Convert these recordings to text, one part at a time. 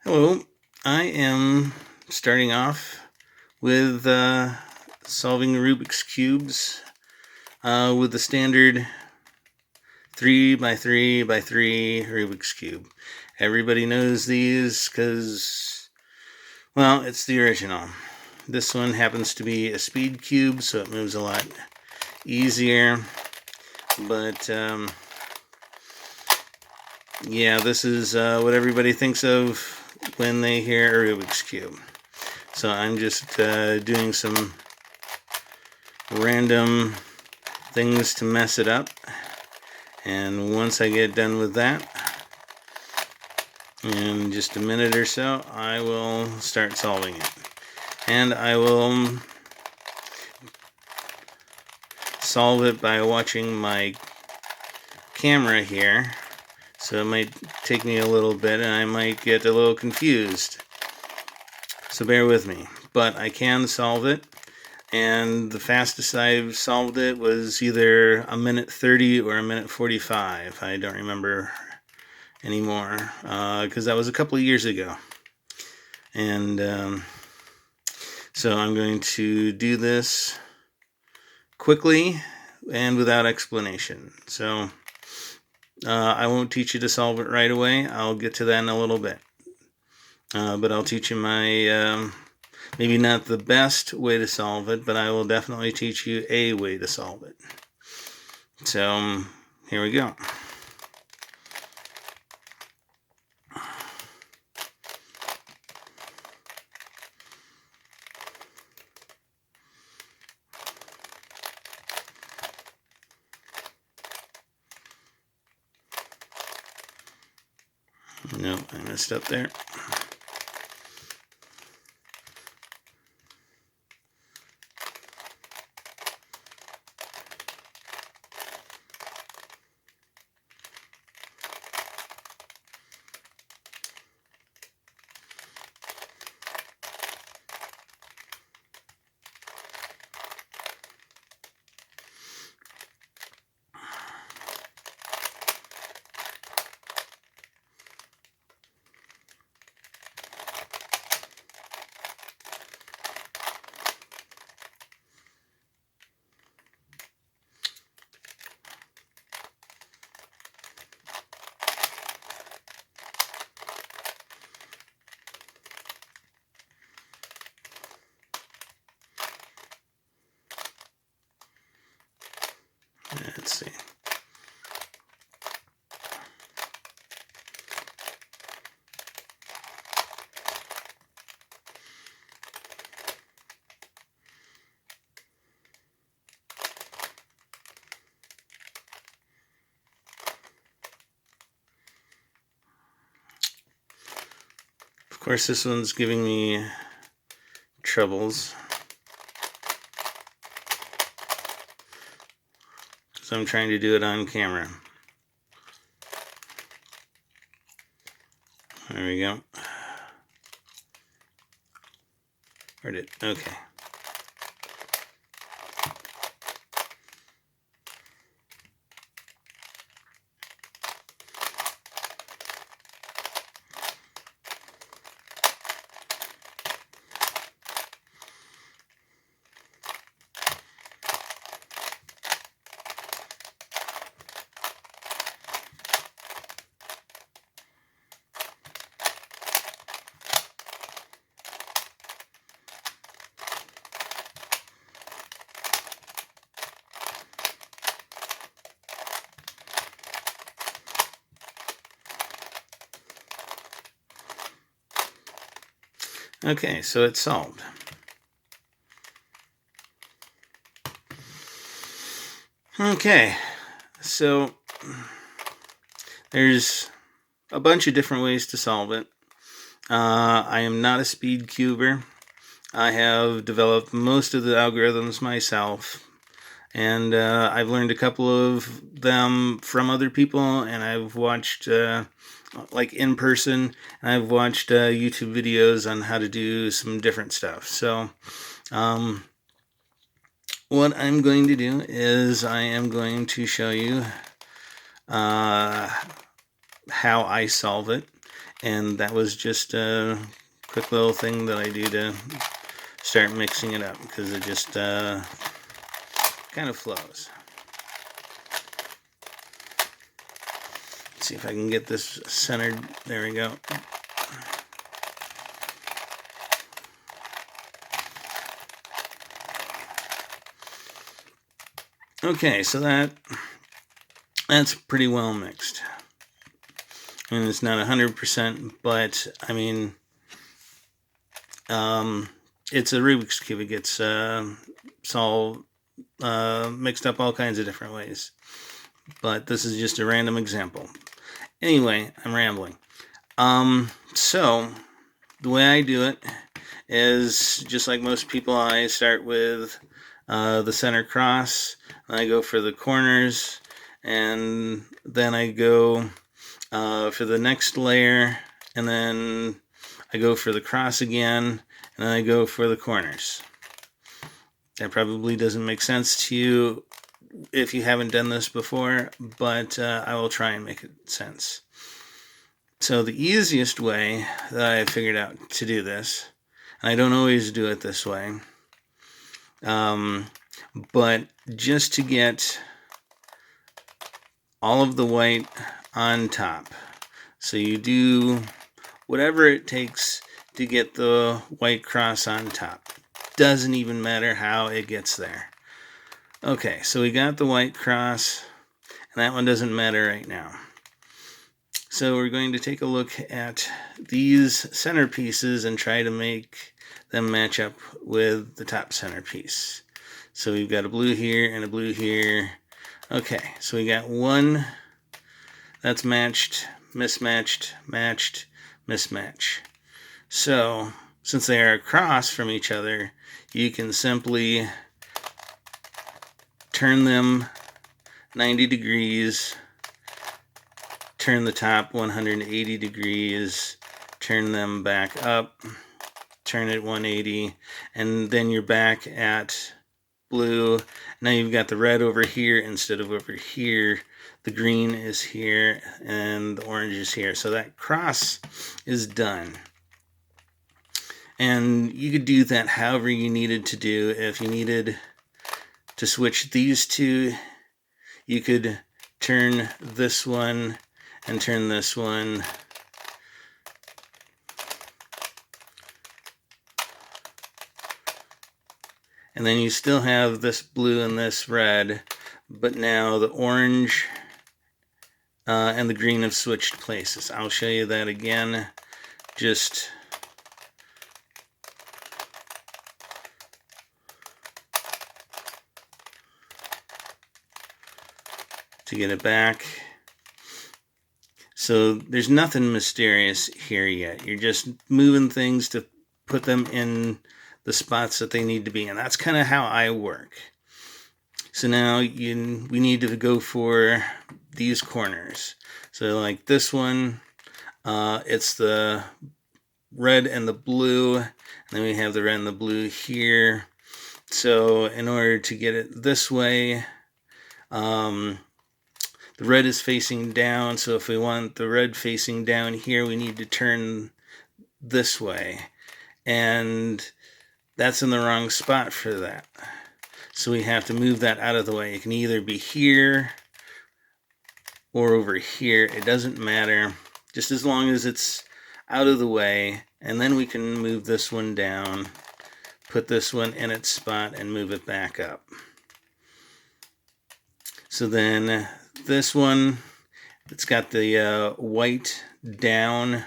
Hello, I am starting off with solving Rubik's Cubes with the standard 3x3 Rubik's Cube. Everybody knows these because, well, it's the original. This one happens to be a speed cube, so it moves a lot easier. But, yeah, this is what everybody thinks of when they hear a Rubik's Cube. So I'm just doing some random things to mess it up. And once I get done with that, in just a minute or so, I will start solving it. And I will solve it by watching my camera here. So it might take me a little bit and I might get a little confused. So bear with me. But I can solve it. And the fastest I've solved it was either a minute 30 or a minute 45. I don't remember anymore because that was a couple of years ago. And so I'm going to do this quickly and without explanation. So I won't teach you to solve it right away. I'll get to that in a little bit. But I'll teach you my, maybe not the best way to solve it, but I will definitely teach you a way to solve it. So here we go. No, I messed up there. Let's see. Of course, this one's giving me troubles. So I'm trying to do it on camera. There we go. Okay. Okay, so it's solved. Okay, so there's a bunch of different ways to solve it. I am not a speed cuber. I have developed most of the algorithms myself, and I've learned a couple of them from other people, and I've watched like in person, and I've watched YouTube videos on how to do some different stuff. So what I'm going to do is I am going to show you how I solve it, And that was just a quick little thing that I do to start mixing it up, because it just kind of flows. Let's see if I can get this centered. There we go. Okay, so that's pretty well mixed. And it's not 100%, but I mean, it's a Rubik's Cube. It gets it's all mixed up all kinds of different ways. But this is just a random example. Anyway, I'm rambling. So the way I do it is just like most people. I start with the center cross, and I go for the corners, and then I go for the next layer, and then I go for the cross again, and then I go for the corners. That probably doesn't make sense to you if you haven't done this before, but I will try and make it sense. So the easiest way that I figured out to do this, and I don't always do it this way, but just to get all of the white on top. So you do whatever it takes to get the white cross on top. Doesn't even matter how it gets there. Okay, so we got the white cross, and that one doesn't matter right now. So we're going to take a look at these centerpieces and try to make them match up with the top centerpiece. So we've got a blue here and a blue here. Okay, so we got one that's matched, mismatched, matched, mismatch. So since they are across from each other, you can simply turn them 90 degrees, turn the top 180 degrees, turn them back up, turn it 180, and then you're back at blue. Now you've got the red over here instead of over here. The green is here and the orange is here. So that cross is done. And you could do that however you needed to do. If you needed to switch these two, you could turn this one and turn this one. And then you still have this blue and this red, but now the orange and the green have switched places. I'll show you that again, just to get it back. So there's nothing mysterious here yet. You're just moving things to put them in the spots that they need to be, and that's kind of how I work. So now we need to go for these corners. So like this one, it's the red and the blue, and then we have the red and the blue here. So in order to get it this way, the red is facing down, so if we want the red facing down here, we need to turn this way. And that's in the wrong spot for that. So we have to move that out of the way. It can either be here or over here. It doesn't matter, just as long as it's out of the way. And then we can move this one down, put this one in its spot, and move it back up. So then this one, it's got the white down,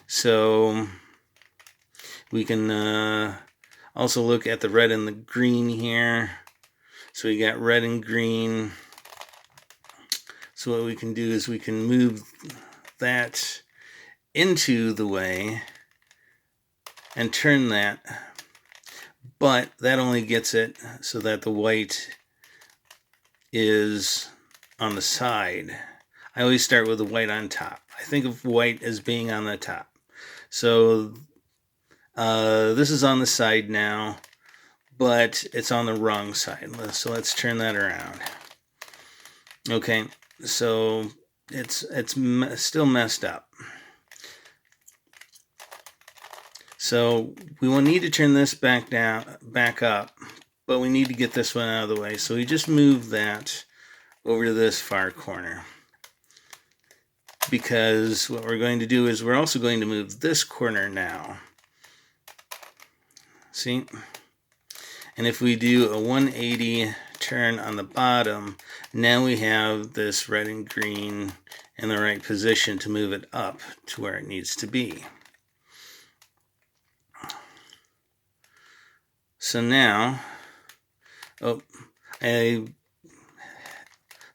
so we can also look at the red and the green here. So we got red and green. So what we can do is we can move that into the way and turn that, but that only gets it so that the white is on the side. I always start with the white on top. I think of white as being on the top. So this is on the side now, but it's on the wrong side. So let's turn that around. Okay, so it's still messed up. So we will need to turn this back up, but we need to get this one out of the way. So we just move that over to this far corner, because what we're going to do is we're also going to move this corner now. See? And if we do a 180 turn on the bottom, now we have this red and green in the right position to move it up to where it needs to be. So now, I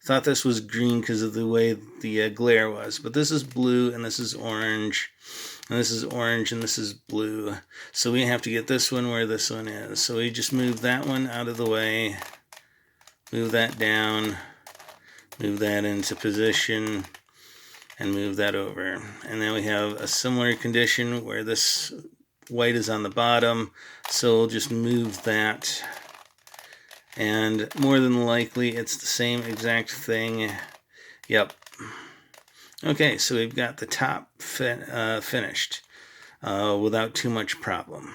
thought this was green because of the way the glare was, but this is blue and this is orange, and this is orange and this is blue. So we have to get this one where this one is. So we just move that one out of the way, move that down, move that into position, and move that over. And then we have a similar condition where this white is on the bottom, so we'll just move that, and more than likely it's the same exact thing. Yep. Okay, so we've got the top finished without too much problem.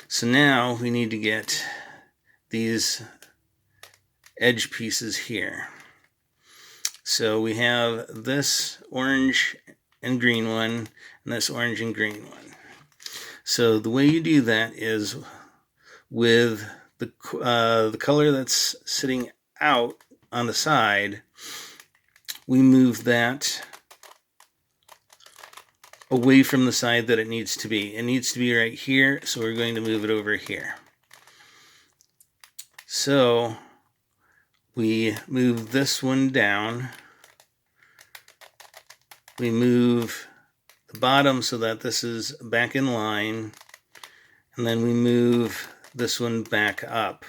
So now we need to get these edge pieces here. So we have this orange and green one and this orange and green one. So the way you do that is with the color that's sitting out on the side, we move that away from the side that it needs to be. It needs to be right here, so we're going to move it over here. So we move this one down. We move the bottom so that this is back in line, and then we move this one back up,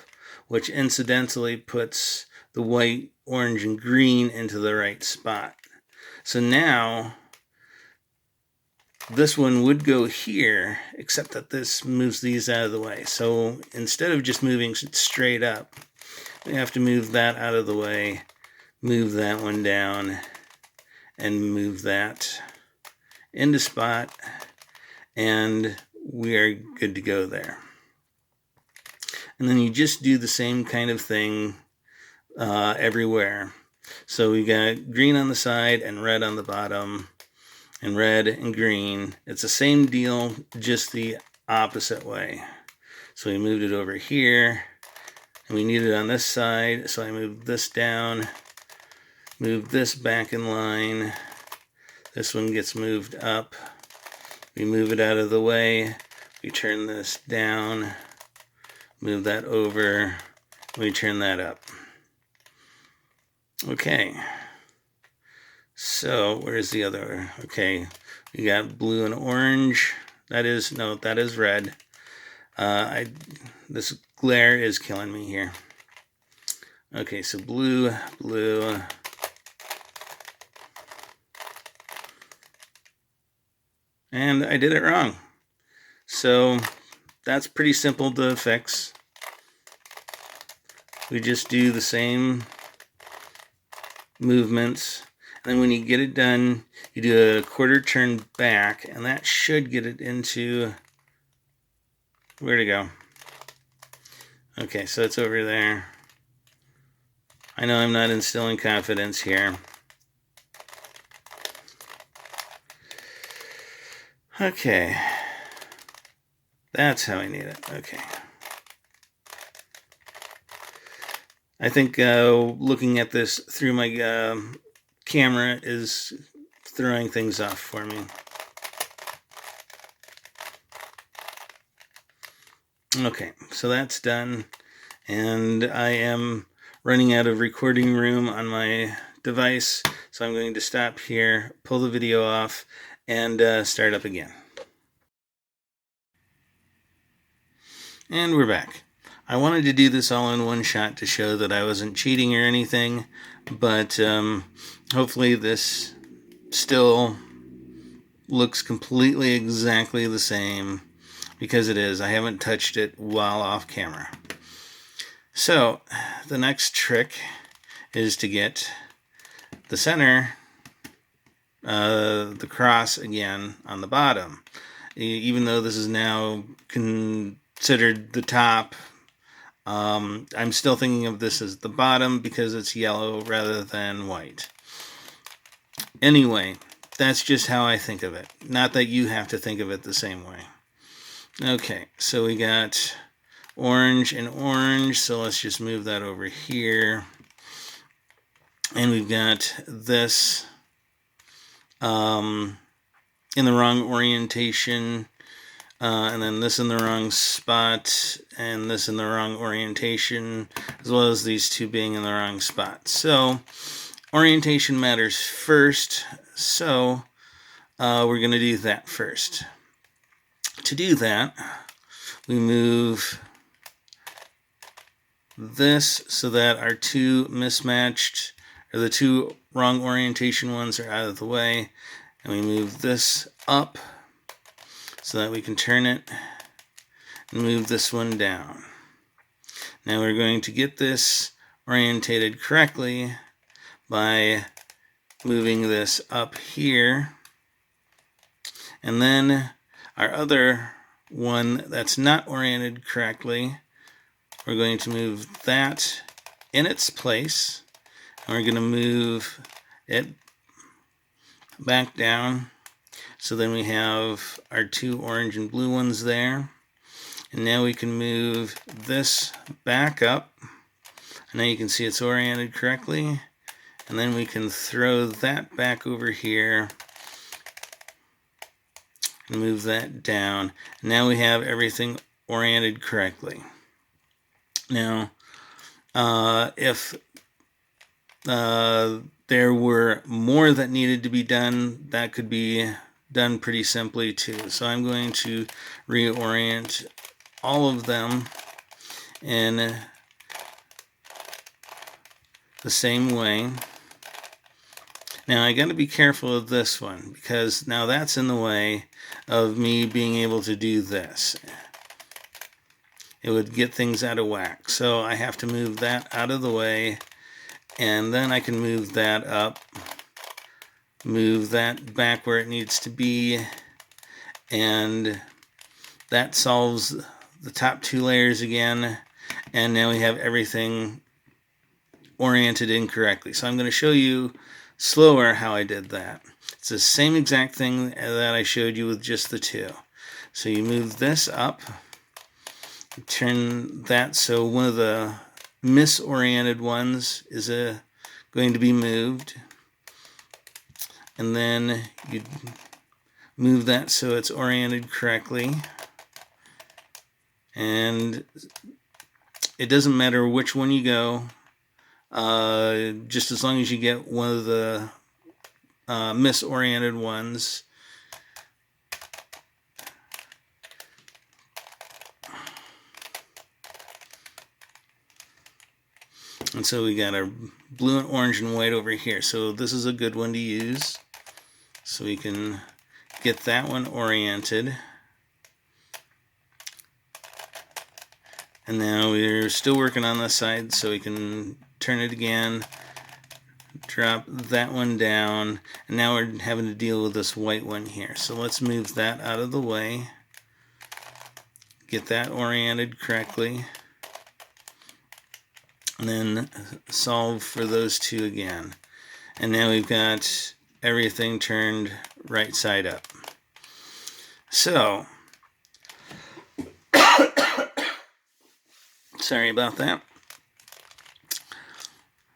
which incidentally puts the white, orange, and green into the right spot. So now this one would go here, except that this moves these out of the way. So instead of just moving straight up, we have to move that out of the way, move that one down, and move that into spot, and we are good to go there. And then you just do the same kind of thing everywhere. So we got green on the side and red on the bottom, and red and green. It's the same deal, just the opposite way. So we moved it over here, and we need it on this side, so I moved this down, moved this back in line. This one gets moved up. We move it out of the way. We turn this down, move that over, we turn that up. Okay. So where's the other? Okay, we got blue and orange. That is red. This glare is killing me here. Okay, so blue. And I did it wrong. So that's pretty simple to fix. We just do the same movements. And then when you get it done, you do a quarter turn back, and that should get it into, where to go? Okay, so it's over there. I know I'm not instilling confidence here. Okay, that's how I need it. Okay. I think looking at this through my camera is throwing things off for me. Okay, so that's done, and I am running out of recording room on my device, so I'm going to stop here, pull the video off, and start up again. And we're back. I wanted to do this all in one shot to show that I wasn't cheating or anything, but hopefully this still looks completely exactly the same, because it is. I haven't touched it while off camera. So the next trick is to get the center, the cross again on the bottom. even though this is now considered the top. I'm still thinking of this as the bottom because it's yellow rather than white. Anyway, that's just how I think of it. Not that you have to think of it the same way. Okay, so we got orange and orange, so let's just move that over here. And we've got this in the wrong orientation, and then this in the wrong spot, and this in the wrong orientation, as well as these two being in the wrong spot. So orientation matters first, so we're going to do that first. To do that, we move this so that our two mismatched, or the two wrong orientation ones, are out of the way, and we move this up so that we can turn it and move this one down. Now we're going to get this orientated correctly by moving this up here, and then our other one that's not oriented correctly, we're going to move that in its place, and we're going to move it back down. So then we have our two orange and blue ones there. And now we can move this back up. And now you can see it's oriented correctly. And then we can throw that back over here and move that down. And now we have everything oriented correctly. Now, if there were more that needed to be done, that could be done pretty simply too. So I'm going to reorient all of them in the same way. Now I got to be careful of this one because now that's in the way of me being able to do this. It would get things out of whack. So I have to move that out of the way, and then I can move that up, move that back where it needs to be, and that solves the top two layers again, and now we have everything oriented incorrectly. So I'm going to show you slower how I did that. It's the same exact thing that I showed you with just the two. So you move this up, turn that so one of the misoriented ones is going to be moved, and then you move that so it's oriented correctly, and it doesn't matter which one you go, just as long as you get one of the misoriented ones. And so we got our blue and orange and white over here. So this is a good one to use. So we can get that one oriented. And now we're still working on this side, so we can turn it again, drop that one down, and now we're having to deal with this white one here. So let's move that out of the way, get that oriented correctly, and then solve for those two again. And now we've got everything turned right side up. So, sorry about that.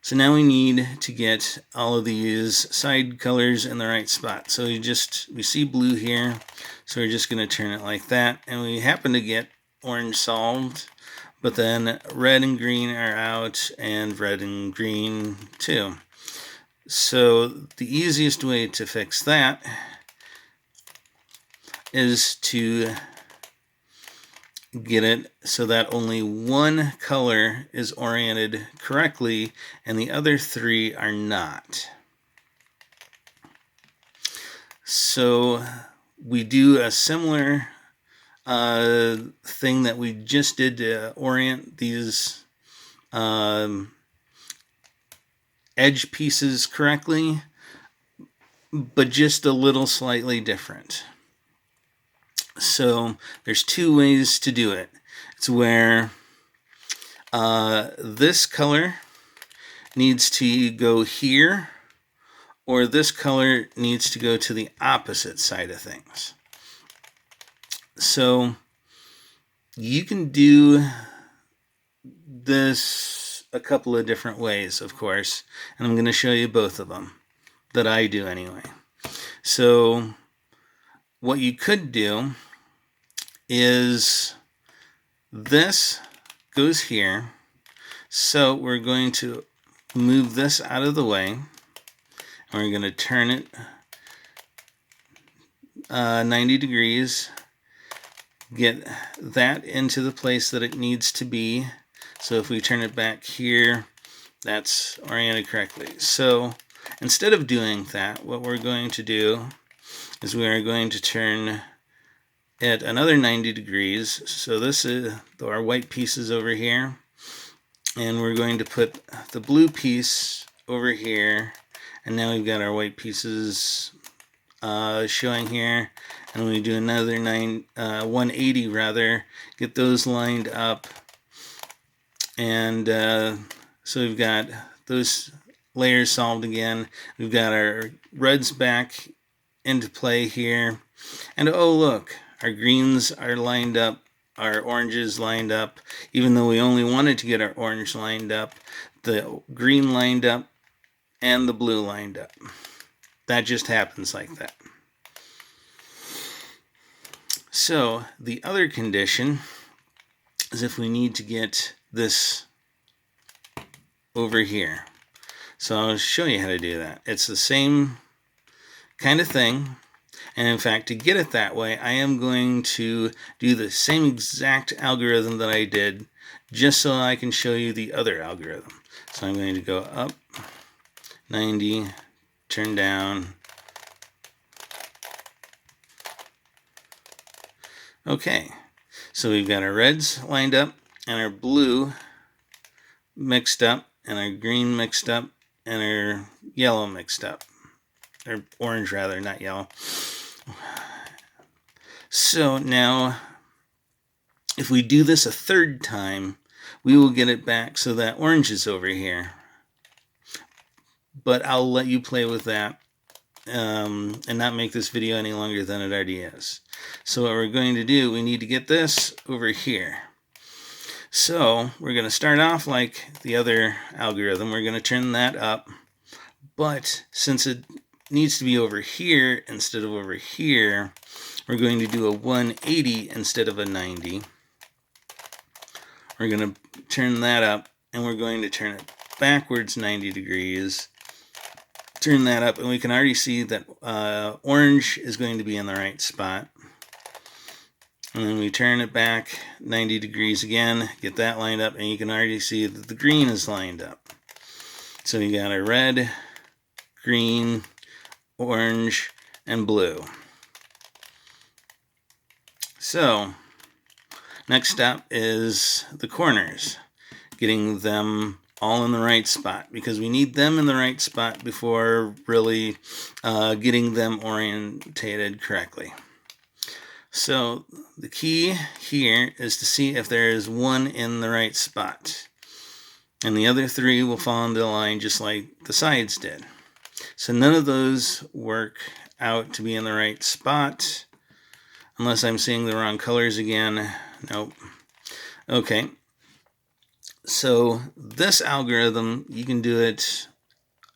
So now we need to get all of these side colors in the right spot. So we see blue here, so we're just going to turn it like that, and we happen to get orange solved, but then red and green are out, and red and green too. So the easiest way to fix that is to get it so that only one color is oriented correctly and the other three are not. So we do a similar thing that we just did to orient these edge pieces correctly, but just a little slightly different. So there's two ways to do it. It's where this color needs to go here, or this color needs to go to the opposite side of things. So you can do this a couple of different ways, of course, and I'm going to show you both of them that I do anyway. So what you could do is this goes here, so we're going to move this out of the way, and we're going to turn it 90 degrees, get that into the place that it needs to be. So if we turn it back here, that's oriented correctly. So instead of doing that, what we're going to do is we are going to turn it another 90 degrees. So this is our white pieces over here, and we're going to put the blue piece over here, and now we've got our white pieces showing here, and we do another 180 rather, get those lined up, and so we've got those layers solved again. We've got our reds back into play here, and oh look, our greens are lined up, our oranges lined up. Even though we only wanted to get our orange lined up, the green lined up and the blue lined up. That just happens like that. So the other condition is if we need to get this over here. So I'll show you how to do that. It's the same kind of thing. And in fact, to get it that way, I am going to do the same exact algorithm that I did, just so I can show you the other algorithm. So I'm going to go up 90, turn down. Okay, so we've got our reds lined up, and our blue mixed up, and our green mixed up, and our yellow mixed up. Or orange rather, not yellow. So now, if we do this a third time, we will get it back so that orange is over here. But I'll let you play with that and not make this video any longer than it already is. So what we're going to do, we need to get this over here. So we're going to start off like the other algorithm. We're going to turn that up. But since it needs to be over here instead of over here, we're going to do a 180 instead of a 90. We're going to turn that up, and we're going to turn it backwards 90 degrees. Turn that up, and we can already see that orange is going to be in the right spot. And then we turn it back 90 degrees again, get that lined up, and you can already see that the green is lined up. So we got our red, green, orange, and blue. So next step is the corners, getting them all in the right spot, because we need them in the right spot before really getting them orientated correctly. So the key here is to see if there is one in the right spot, and the other three will fall into line just like the sides did. So none of those work out to be in the right spot, unless I'm seeing the wrong colors again. Nope. Okay. So this algorithm, you can do it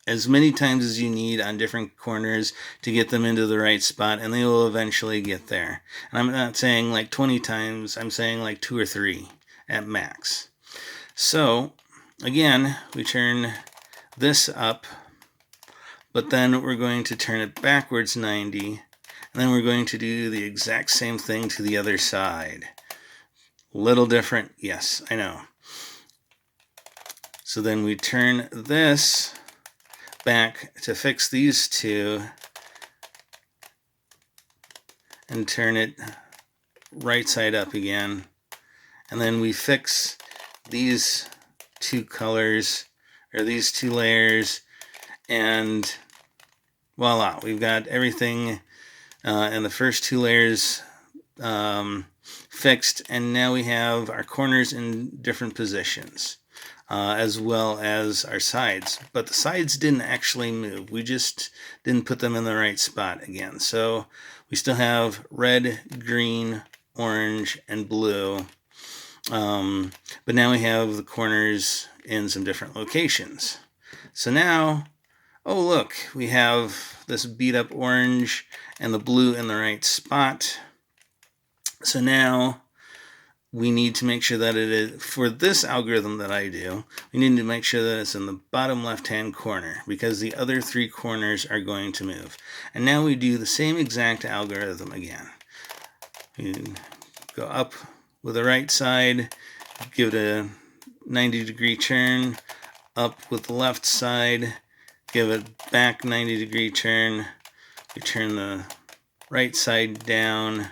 as many times as you need on different corners to get them into the right spot, and they will eventually get there. And I'm not saying like 20 times, I'm saying like 2 or 3 at max. So again, we turn this up, but then we're going to turn it backwards 90, and then we're going to do the exact same thing to the other side. Little different, yes, I know. So then we turn this back to fix these two, and turn it right side up again. And then we fix these two colors, or these two layers, and voila, we've got everything in the first two layers fixed, and now we have our corners in different positions, as well as our sides. But the sides didn't actually move. We just didn't put them in the right spot again. So we still have red, green, orange, and blue. But now we have the corners in some different locations. So now, oh look, we have this beat up orange and the blue in the right spot. So now we need to make sure that it is, for this algorithm that I do, we need to make sure that it's in the bottom left-hand corner, because the other three corners are going to move. And now we do the same exact algorithm again. You go up with the right side, give it a 90-degree turn, up with the left side, give it back 90-degree turn, we turn the right side down,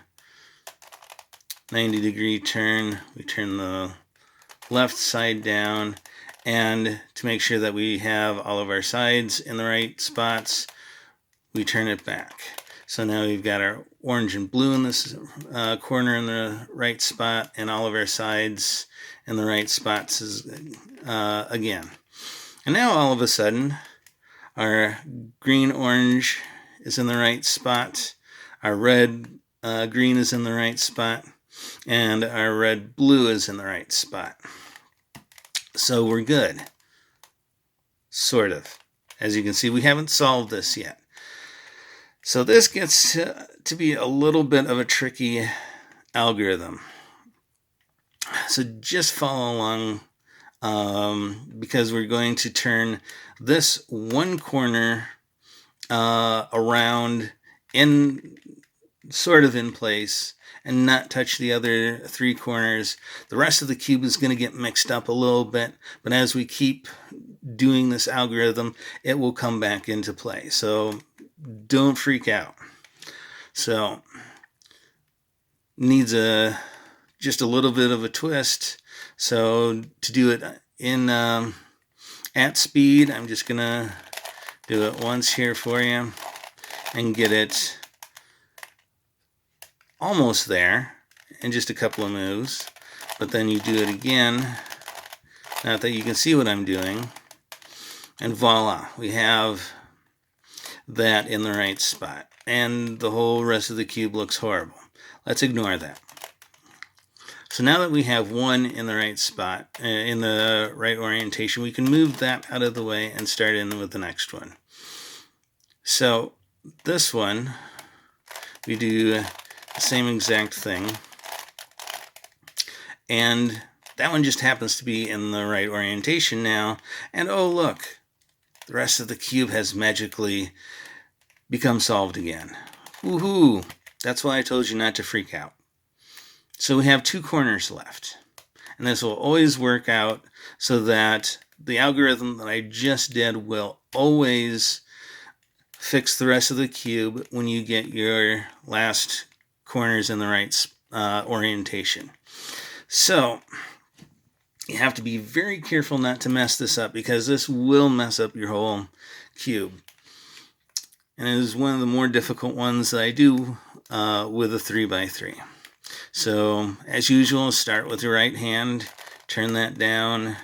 90-degree turn, we turn the left side down, and to make sure that we have all of our sides in the right spots, we turn it back. So now we've got our orange and blue in this corner in the right spot, and all of our sides in the right spots again. And now all of a sudden, our green-orange is in the right spot, our red-green is in the right spot, and our red-blue is in the right spot. So we're good. Sort of. As you can see, we haven't solved this yet. So this gets to be a little bit of a tricky algorithm. So just follow along, because we're going to turn this one corner around sort of in place and not touch the other three corners. The rest of the cube is going to get mixed up a little bit, but as we keep doing this algorithm, it will come back into play. So don't freak out. So needs just a little bit of a twist. So to do it in at speed, I'm just gonna do it once here for you and get it almost there in just a couple of moves. But then you do it again, not that you can see what I'm doing, and voila, we have that in the right spot, and the whole rest of the cube looks horrible. Let's ignore that. So now that we have one in the right spot, in the right orientation, we can move that out of the way and start in with the next one. So this one, we do the same exact thing, and that one just happens to be in the right orientation now, and oh look, the rest of the cube has magically become solved again. Woohoo! That's why I told you not to freak out. So we have two corners left, and this will always work out so that the algorithm that I just did will always fix the rest of the cube when you get your last corners in the right orientation. So you have to be very careful not to mess this up, because this will mess up your whole cube. And it is one of the more difficult ones that I do with a 3x3. So as usual, start with your right hand, turn that down,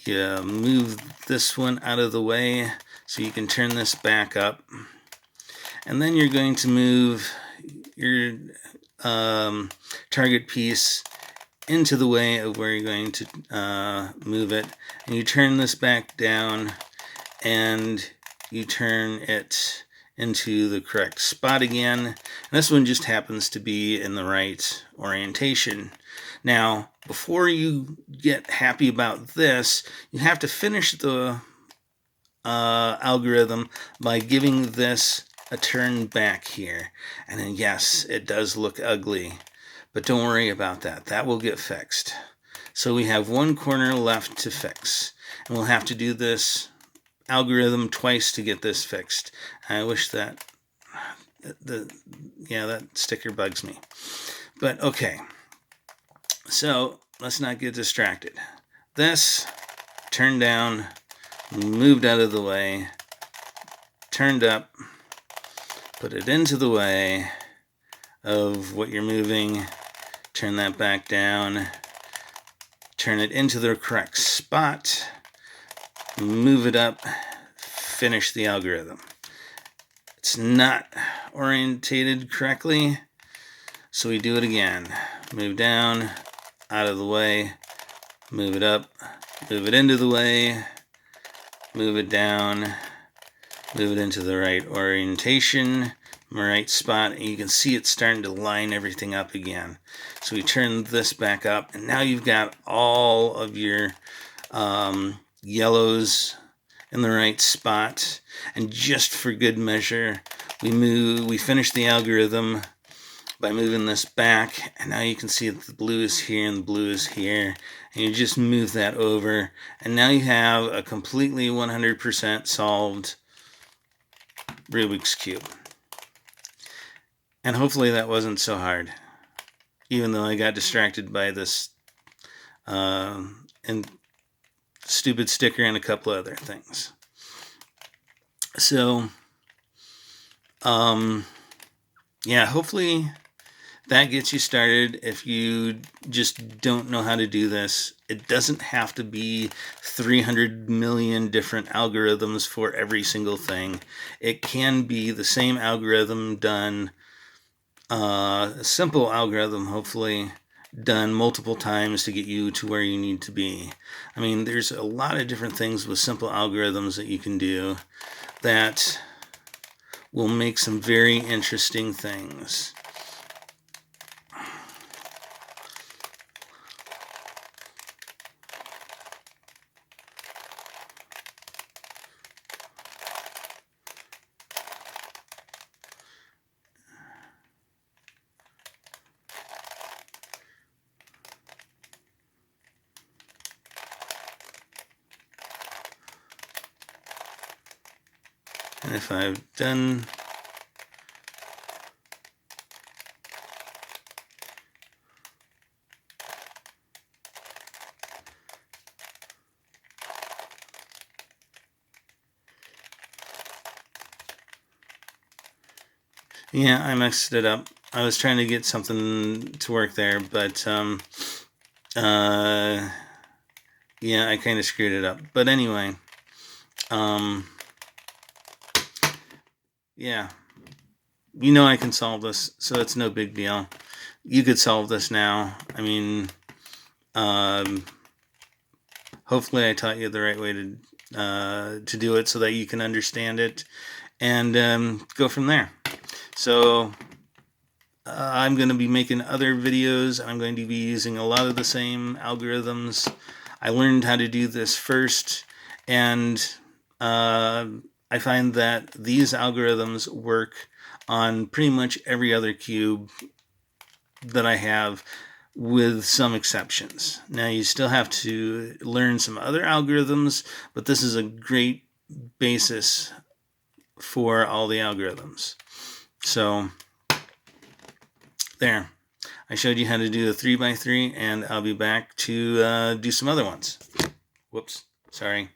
you move this one out of the way so you can turn this back up, and then you're going to move your target piece into the way of where you're going to move it, and you turn this back down and you turn it into the correct spot again. And this one just happens to be in the right orientation. Now, before you get happy about this, you have to finish the algorithm by giving this a turn back here. And then yes, it does look ugly, but don't worry about that. That will get fixed. So we have one corner left to fix, and we'll have to do this algorithm twice to get this fixed. I wish that that sticker bugs me. But okay, so let's not get distracted. This turned down, moved out of the way, turned up, put it into the way, of what you're moving, turn that back down, turn it into the correct spot, move it up, finish the algorithm. It's not orientated correctly, so we do it again. Move down, out of the way, move it up, move it into the way, move it down, move it into the right orientation, right spot, and you can see it's starting to line everything up again. So we turn this back up, and now you've got all of your yellows in the right spot. And just for good measure, we finish the algorithm by moving this back, and now you can see that the blue is here and the blue is here, and you just move that over, and now you have a completely 100% solved Rubik's Cube. And hopefully that wasn't so hard, even though I got distracted by this and stupid sticker and a couple other things. So, yeah, hopefully that gets you started. If you just don't know how to do this, it doesn't have to be 300 million different algorithms for every single thing. It can be the same algorithm done, a simple algorithm, hopefully, done multiple times to get you to where you need to be. I mean, there's a lot of different things with simple algorithms that you can do that will make some very interesting things. And if I've done yeah, I messed it up. I was trying to get something to work there, but yeah, I kind of screwed it up. But anyway, yeah, you know I can solve this, so it's no big deal. You could solve this now. I mean, hopefully I taught you the right way to do it so that you can understand it and go from there. So I'm going to be making other videos. I'm going to be using a lot of the same algorithms. I learned how to do this first, and I find that these algorithms work on pretty much every other cube that I have, with some exceptions. Now, you still have to learn some other algorithms, but this is a great basis for all the algorithms. So, there. I showed you how to do a 3x3, and I'll be back to do some other ones. Whoops, sorry.